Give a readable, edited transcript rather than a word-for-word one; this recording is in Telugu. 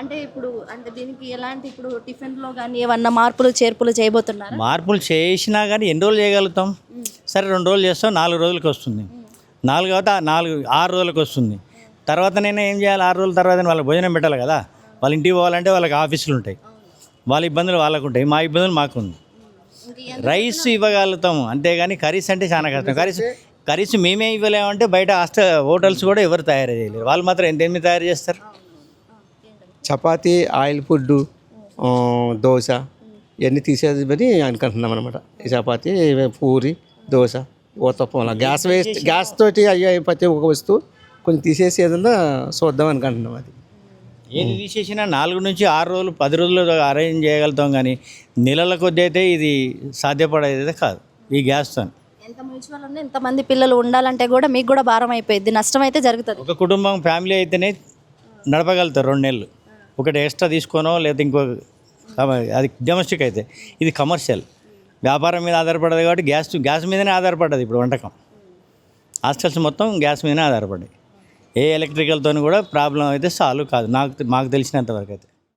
అంటే ఇప్పుడు అంటే దీనికి ఎలాంటి ఇప్పుడు టిఫిన్లో కానీ ఏమన్నా మార్పులు చేర్పులు చేయబోతున్నారు? మార్పులు చేసినా కానీ ఎన్ని రోజులు చేయగలుగుతాం? సరే 2 రోజులు చేస్తాం, 4 రోజులకి వస్తుంది. 4 అవుతా 6 రోజులకు వస్తుంది. తర్వాత నేను ఏం చేయాలి? 6 రోజుల తర్వాత వాళ్ళకి భోజనం పెట్టాలి కదా. వాళ్ళ ఇంటికి పోవాలంటే వాళ్ళకి ఆఫీసులు ఉంటాయి, వాళ్ళ ఇబ్బందులు వాళ్ళకు ఉంటాయి, మా ఇబ్బందులు మాకుంది. రైస్ ఇవ్వగలుగుతాము అంతేగాని కర్రీస్ అంటే చాలా కష్టం. కర్రీస్ మేమే ఇవ్వలేమంటే బయట హోటల్స్ కూడా ఎవరు తయారు చేయలేరు. వాళ్ళు మాత్రం ఎంతేమి తయారు చేస్తారు? చపాతీ, ఆయిల్ ఫుడ్డు, దోశ ఇవన్నీ తీసేది అనుకుంటున్నాం అనమాట. ఈ చపాతీ, పూరి, దోశ, ఊతప్పం అలా గ్యాస్ తోటి అయ్యే ప్రతి ఒక్క వస్తువు కొంచెం తీసేసి ఏదన్నా చూద్దాం అనుకుంటున్నాం. అది ఏది తీసేసినా 4 నుంచి 6 రోజులు 10 రోజులు అరేంజ్ చేయగలుగుతాం కానీ నెలల కొద్దీ అయితే ఇది సాధ్యపడేది అయితే కాదు ఈ గ్యాస్తో. ఎంత మ్యూచువల్ ఉన్నా ఎంతమంది పిల్లలు ఉండాలంటే కూడా మీకు కూడా భారం అయిపోయింది, నష్టం అయితే జరుగుతుంది. ఒక కుటుంబం ఫ్యామిలీ అయితేనే నడపగలుగుతారు 2 నెలలు. ఒకటి ఎక్స్ట్రా తీసుకోనో లేదా ఇంకో అది డొమెస్టిక్ అయితే. ఇది కమర్షియల్ వ్యాపారం మీద ఆధారపడదు కాబట్టి గ్యాస్ మీదనే ఆధారపడ్డది ఇప్పుడు వంటకం. హాస్టల్స్ మొత్తం గ్యాస్ మీదనే ఆధారపడ్డాయి. ఏ ఎలక్ట్రికల్తో కూడా ప్రాబ్లం అయితే సాల్వ్ కాదు మాకు తెలిసినంతవరకు అయితే.